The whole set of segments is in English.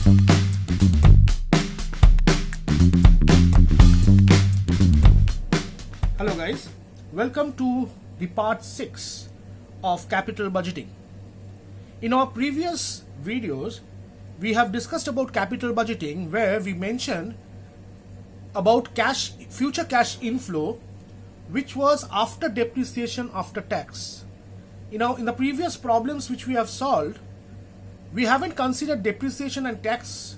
Hello guys, welcome to the part 6 of capital budgeting. In our previous videos, we have discussed about capital budgeting where we mentioned about future cash inflow which was after depreciation after tax. In the previous problems which we have solved, we haven't considered depreciation and tax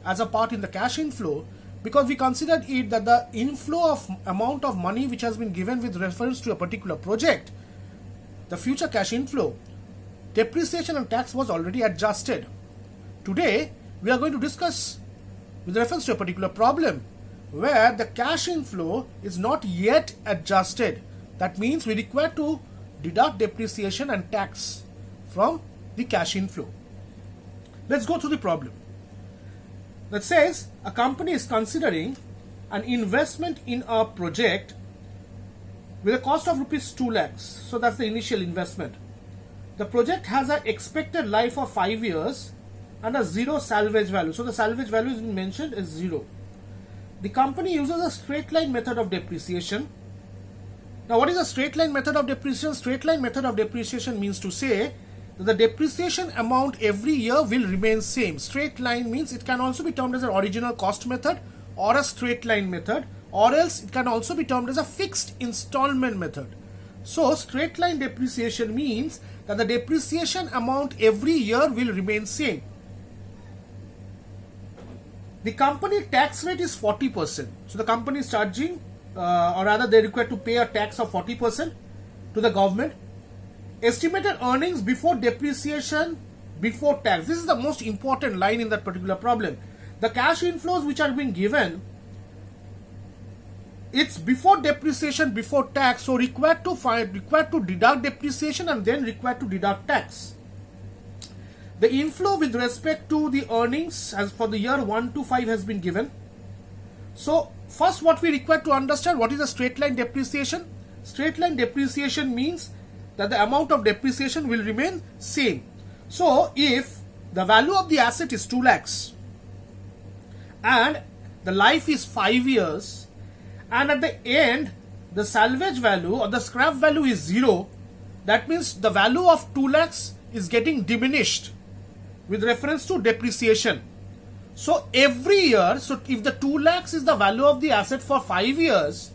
as a part in the cash inflow because we considered it that the inflow of amount of money which has been given with reference to a particular project, the future cash inflow, depreciation and tax was already adjusted. Today, we are going to discuss with reference to a particular problem where the cash inflow is not yet adjusted. That means we require to deduct depreciation and tax from the cash inflow. Let's go through the problem. That says a company is considering an investment in a project with a cost of rupees 2 lakhs. So that's the initial investment. The project has an expected life of 5 years and a zero salvage value. So the salvage value is mentioned as 0. The company uses a straight line method of depreciation. Now what is a straight line method of depreciation? Straight line method of depreciation means to say the depreciation amount every year will remain same. Straight line means it can also be termed as an original cost method or a straight line method, or else it can also be termed as a fixed installment method. So straight line depreciation means that the depreciation amount every year will remain same. The company tax rate is 40%. So the company is charging or rather they require to pay a tax of 40% to the government. Estimated earnings before depreciation, before tax. This is the most important line in that particular problem. The cash inflows which are being given, it's before depreciation, before tax, so required to deduct depreciation and then required to deduct tax. The inflow with respect to the earnings as for the year 1 to 5 has been given. So first what we require to understand, what is a straight line depreciation? Straight line depreciation means that the amount of depreciation will remain same. So if the value of the asset is 2 lakhs and the life is 5 years and at the end the salvage value or the scrap value is 0, that means the value of 2 lakhs is getting diminished with reference to depreciation. So every year, so if the 2 lakhs is the value of the asset for 5 years,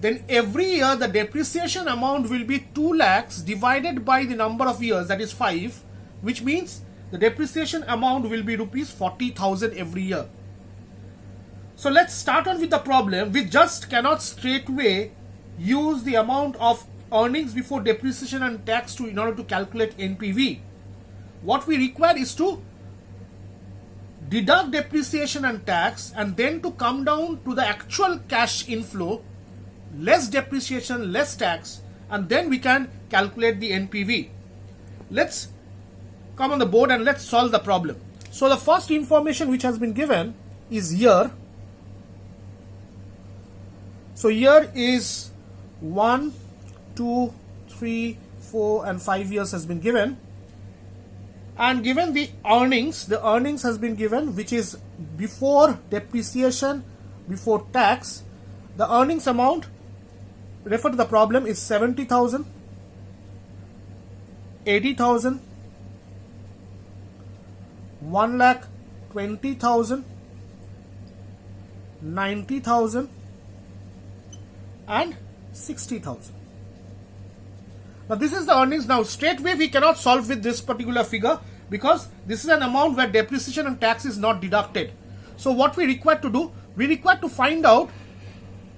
then every year the depreciation amount will be 2 lakhs divided by the number of years, that is 5, which means the depreciation amount will be rupees 40,000 every year. So let's start on with the problem. We just cannot straightway use the amount of earnings before depreciation and tax in order to calculate NPV. What we require is to deduct depreciation and tax and then to come down to the actual cash inflow, less depreciation, less tax, and then we can calculate the NPV. Let's come on the board and let's solve the problem. So the first information which has been given is year. So year is 1, 2, 3, 4 and 5 years has been given. And given the earnings has been given which is before depreciation, before tax. The earnings amount refer to the problem is 70,000, 80,000, 1,20,000, 90,000 and 60,000. Now this is the earnings. Now straightway we cannot solve with this particular figure because this is an amount where depreciation and tax is not deducted. So what we require to do, we require to find out.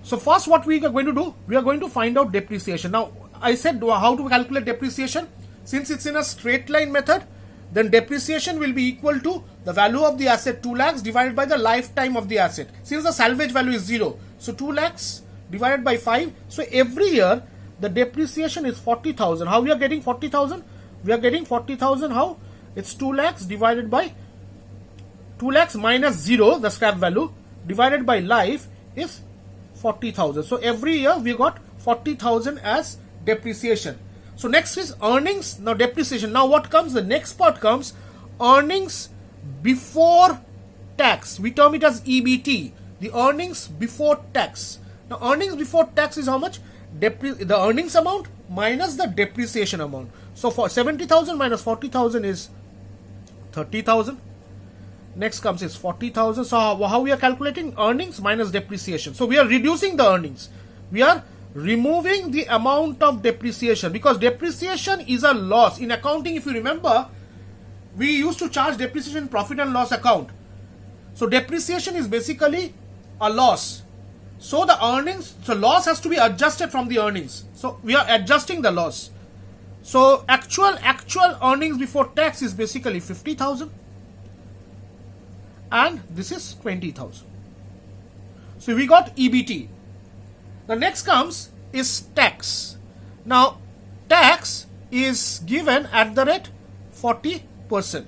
So first what we are going to do, we are going to find out depreciation. Now I said how to calculate depreciation. Since it's in a straight line method, then depreciation will be equal to the value of the asset 2 lakhs divided by the lifetime of the asset. Since the salvage value is 0, so 2 lakhs divided by 5. So every year the depreciation is 40,000. How we are getting 40,000? We are getting 40,000 how? It's 2 lakhs divided by 2 lakhs minus 0, the scrap value, divided by life is 40,000. So every year we got 40,000 as depreciation. So next is earnings, now depreciation. Now what comes? The next part comes earnings before tax, we term it as EBT, the earnings before tax. Now earnings before tax is how much? The earnings amount minus the depreciation amount. So for 70,000 minus 40,000 is 30,000. Next comes is 40,000. So how we are calculating? Earnings minus depreciation. So we are reducing the earnings. We are removing the amount of depreciation, because depreciation is a loss. In accounting, if you remember, we used to charge depreciation profit and loss account. So depreciation is basically a loss. So the earnings, so loss has to be adjusted from the earnings. So we are adjusting the loss. So actual earnings before tax is basically 50,000. And this is 20,000. So we got EBT. The next comes is tax. Now tax is given at the rate 40%.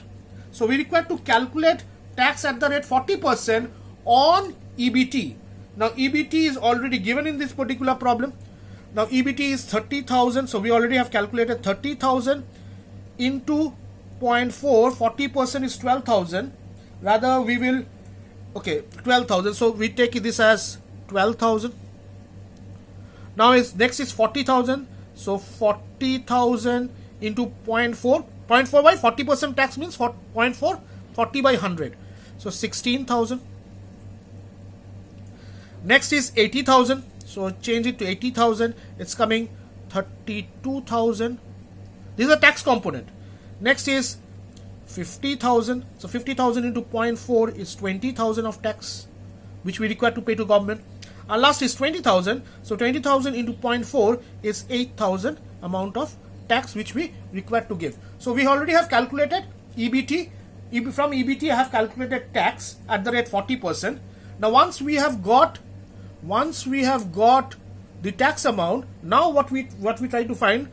So we require to calculate tax at the rate 40% on EBT. Now EBT is already given in this particular problem. Now EBT is 30,000. So we already have calculated 30,000 into 0.4. 40% is 12,000. Rather we will, okay, 12,000. So we take this as 12,000. Now next is 40,000. So 40,000 into 0.4. 0.4 by 40% tax means 0.4. 40 by 100. So 16,000. Next is 80,000. So change it to 80,000. It's coming 32,000. This is a tax component. Next is 50,000. So 50,000 into 0.4 is 20,000 of tax, which we require to pay to government. And last is 20,000. So 20,000 into 0.4 is 8,000 amount of tax which we require to give. So we already have calculated EBT. From EBT I have calculated tax at the rate 40%. Now once we have got the tax amount, now what we try to find?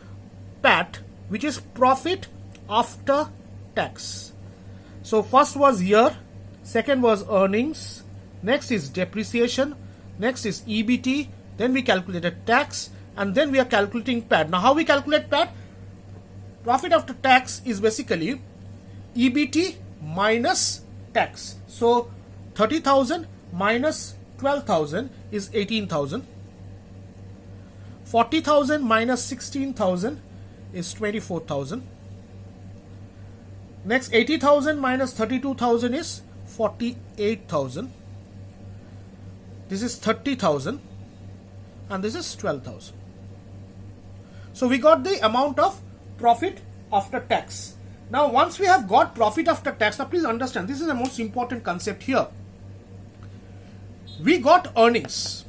PAT, which is profit after tax. So first was year, second was earnings, next is depreciation, next is EBT, then we calculated tax, and then we are calculating PAT. Now how we calculate PAT? Profit after tax is basically EBT minus tax. So 30,000 minus 12,000 is 18,000. 40,000 minus 16,000 is 24,000. Next 80,000 minus 32,000 is 48,000. This is 30,000 and this is 12,000. So we got the amount of profit after tax. Now once we have got profit after tax, now please understand, this is the most important concept here. We got earnings.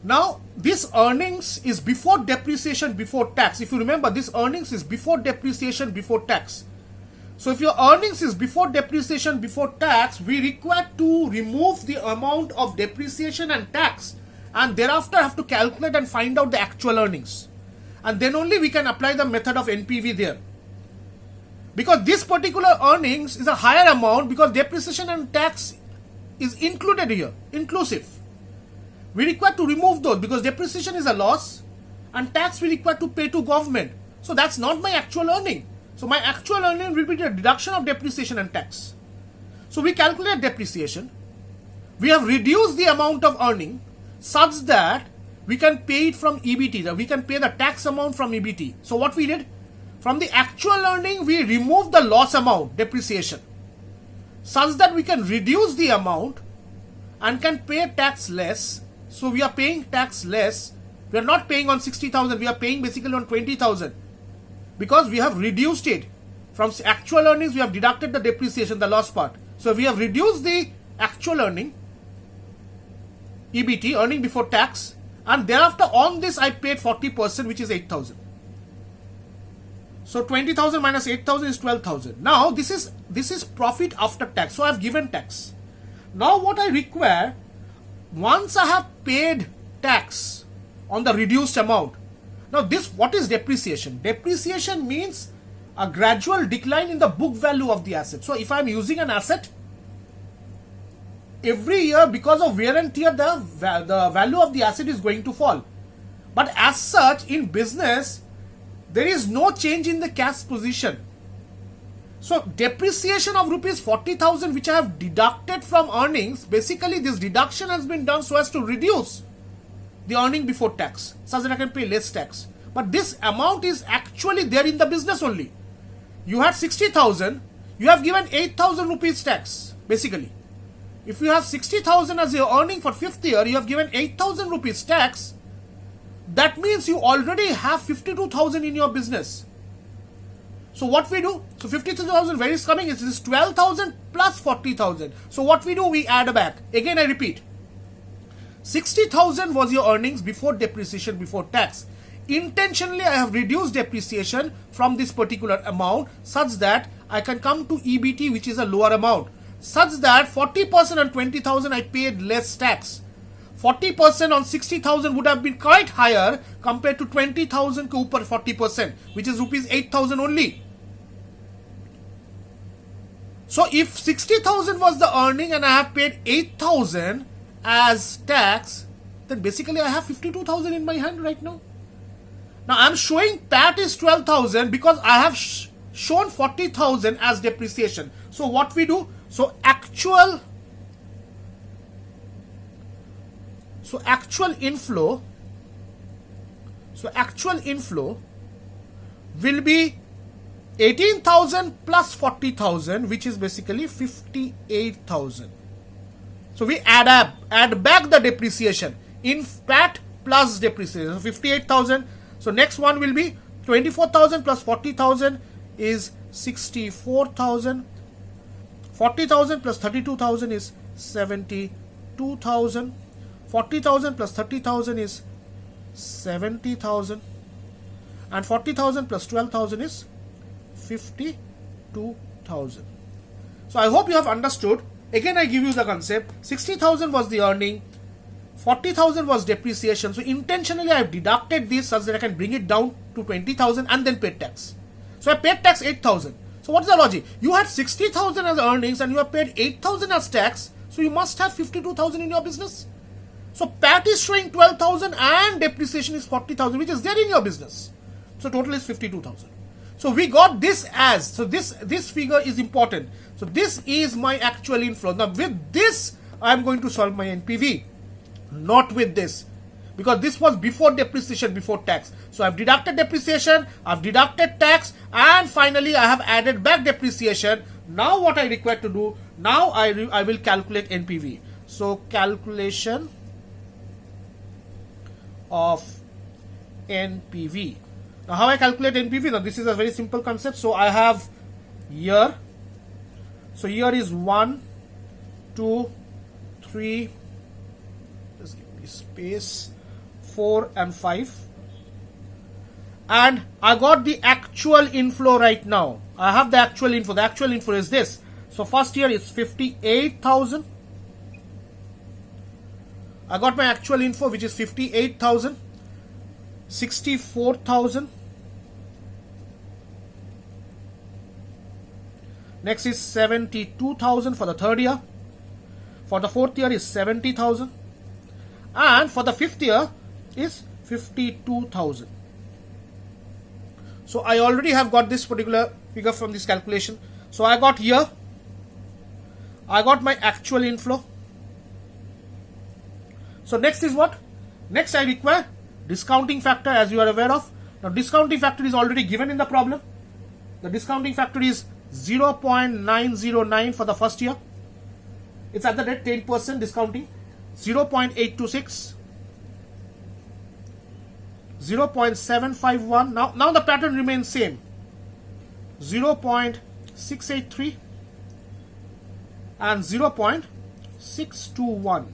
Now this earnings is before depreciation before tax. If you remember, this earnings is before depreciation before tax. So if your earnings is before depreciation before tax, we require to remove the amount of depreciation and tax, and thereafter have to calculate and find out the actual earnings, and then only we can apply the method of NPV there. Because this particular earnings is a higher amount, because depreciation and tax is included here, inclusive. We require to remove those because depreciation is a loss and tax we require to pay to government. So that's not my actual earning. So my actual earning will be the deduction of depreciation and tax. So we calculate depreciation. We have reduced the amount of earning such that we can pay it from EBT. We can pay the tax amount from EBT. So what we did? From the actual earning, we removed the loss amount, depreciation, such that we can reduce the amount and can pay tax less. So we are paying tax less. We are not paying on 60,000. We are paying basically on 20,000. Because we have reduced it. From actual earnings, we have deducted the depreciation, the loss part. So we have reduced the actual earning, EBT, earning before tax, and thereafter on this I paid 40%, which is 8,000. So 20,000 minus 8,000 is 12,000. Now this is profit after tax. So I have given tax. Now what I require, once I have paid tax on the reduced amount. Now this, what is depreciation? Depreciation means a gradual decline in the book value of the asset. So if I am using an asset, every year because of wear and tear, the value of the asset is going to fall. But as such, in business, there is no change in the cash position. So depreciation of rupees 40,000 which I have deducted from earnings, basically this deduction has been done so as to reduce the earning before tax, such that I can pay less tax. But this amount is actually there in the business only. You had 60,000, you have given 8,000 rupees tax, basically. If you have 60,000 as your earning for 5th year, you have given 8,000 rupees tax. That means you already have 52,000 in your business. So what we do? So 52,000, where is coming? It is 12,000 plus 40,000. So what we do? We add back. Again I repeat. 60,000 was your earnings before depreciation, before tax. Intentionally I have reduced depreciation from this particular amount such that I can come to EBT, which is a lower amount. Such that 40% on 20,000 I paid less tax. 40% on 60,000 would have been quite higher compared to 20,000 ke upar 40%, which is rupees 8,000 only. So if 60,000 was the earning and I have paid 8,000 as tax, then basically I have 52,000 in my hand right now. Now I am showing PAT is 12,000 because I have shown 40,000 as depreciation. So what we do? So actual inflow will be 18,000 plus 40,000, which is basically 58,000. So we add back the depreciation in PAT plus depreciation. So 58,000. So next one will be 24,000 plus 40,000 is 64,000. 40,000 plus 32,000 is 72,000. 40,000 plus 30,000 is 70,000. And 40,000 plus 12,000 is 52,000. So I hope you have understood. Again I give you the concept. 60,000 was the earning. 40,000 was depreciation. So intentionally I have deducted this such that I can bring it down to 20,000 and then paid tax. So I paid tax 8,000. So what's the logic? You had 60,000 as earnings and you have paid 8,000 as tax. So you must have 52,000 in your business. So PAT is showing 12,000 and depreciation is 40,000, which is there in your business. So total is 52,000. So we got this as, so this figure is important. So this is my actual inflow. Now with this, I am going to solve my NPV. Not with this. Because this was before depreciation, before tax. So I have deducted depreciation, I have deducted tax, and finally I have added back depreciation. Now what I require to do, now I will calculate NPV. So calculation of NPV. Now how I calculate NPV? Now this is a very simple concept. So I have year. So year is 1, 2, 3, just give me space, 4 and 5. And I got the actual inflow right now. I have the actual inflow. The actual inflow is this. So first year is 58,000. I got my actual info, which is 58,000, 64,000. Next is 72,000 for the third year. For the fourth year is 70,000. And for the fifth year is 52,000. So I already have got this particular figure from this calculation. So I got here, I got my actual inflow. So next is what? Next I require discounting factor, as you are aware of. Now discounting factor is already given in the problem. The discounting factor is 0.909 for the first year. It's at the rate 10% discounting. 0.826, 0.751. Now the pattern remains same. 0.683 and 0.621.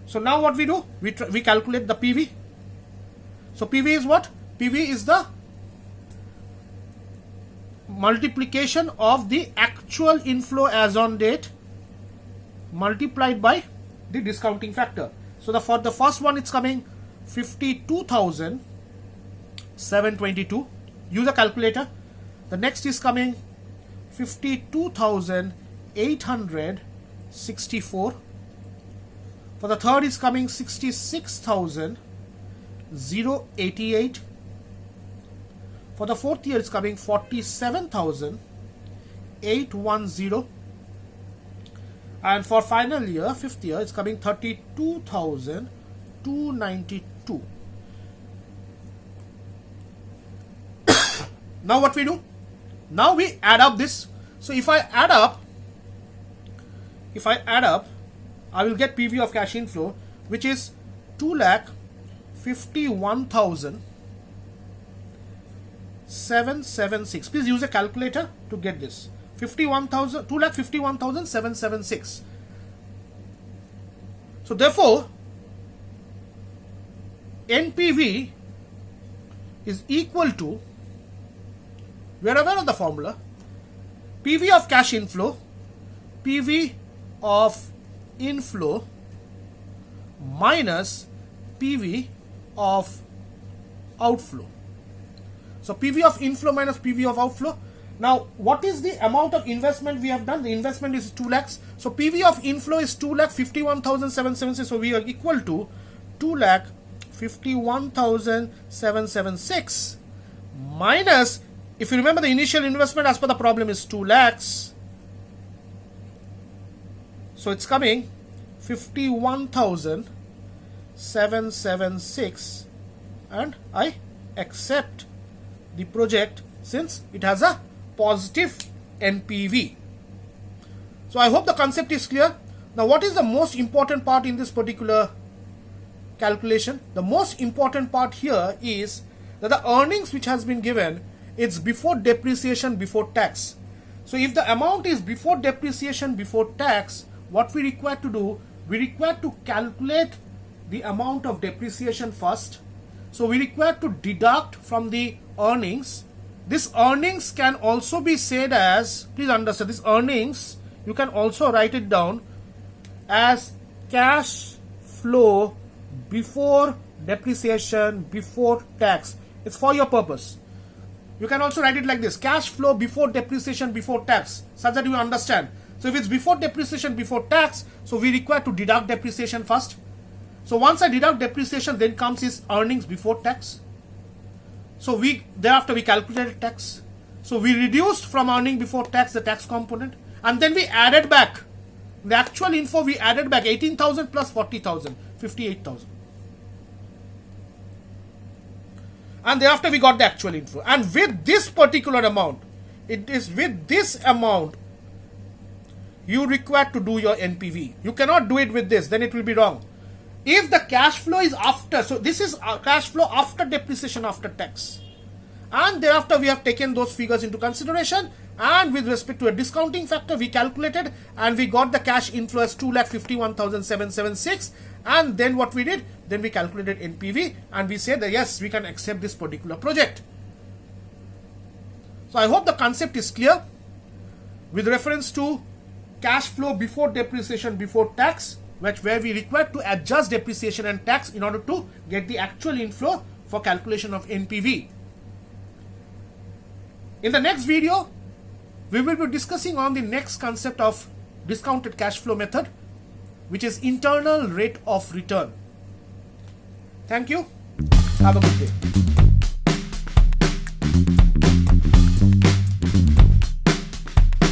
So now what we do? We calculate the PV. So PV is what? PV is the multiplication of the actual inflow as on date multiplied by the discounting factor. So for the first one it's coming 52,722. Use a calculator. The next is coming 52,864. For the third is coming 66,088. For the fourth year it's coming 47,000. 32,810, and for final year, fifth year, it's coming 32,292. Now what we do? Now we add up this. So if I add up, I will get PV of cash inflow, which is 2,51,776. Please use a calculator to get this. 2,51,776. So therefore, NPV is equal to, we are aware of the formula, PV of cash inflow, PV of inflow minus PV of outflow. So PV of inflow minus PV of outflow. Now what is the amount of investment we have done? The investment is 2 lakhs. So PV of inflow is 2,51,776. So we are equal to 2,51,776 minus, if you remember, the initial investment as per the problem is 2 lakhs. So it's coming 51,776, and I accept the project since it has a positive NPV. So I hope the concept is clear. Now what is the most important part in this particular calculation? The most important part here is that the earnings which has been given, it's before depreciation, before tax. So if the amount is before depreciation, before tax, what we require to do, we require to calculate the amount of depreciation first. So we require to deduct from the earnings. This earnings can also be said as, please understand, this earnings, you can also write it down as cash flow before depreciation, before tax. It's for your purpose. You can also write it like this: cash flow before depreciation, before tax, such that you understand. So if it's before depreciation, before tax, so we require to deduct depreciation first. So once I deduct depreciation, then comes his earnings before tax. So thereafter we calculated tax. So we reduced from earning before tax the tax component, and then we added back the actual info. We added back 18,000 plus 40,000, 58,000. And thereafter we got the actual info. And with this particular amount, it is with this amount you require to do your NPV. You cannot do it with this, then it will be wrong. If the cash flow is after, so this is cash flow after depreciation, after tax. And thereafter we have taken those figures into consideration, and with respect to a discounting factor we calculated, and we got the cash inflow as 2,51,776. And then what we did, then we calculated NPV, and we said that yes, we can accept this particular project. So I hope the concept is clear with reference to cash flow before depreciation, before tax, where we require to adjust depreciation and tax in order to get the actual inflow for calculation of NPV. In the next video, we will be discussing on the next concept of discounted cash flow method, which is internal rate of return. Thank you. Have a good day.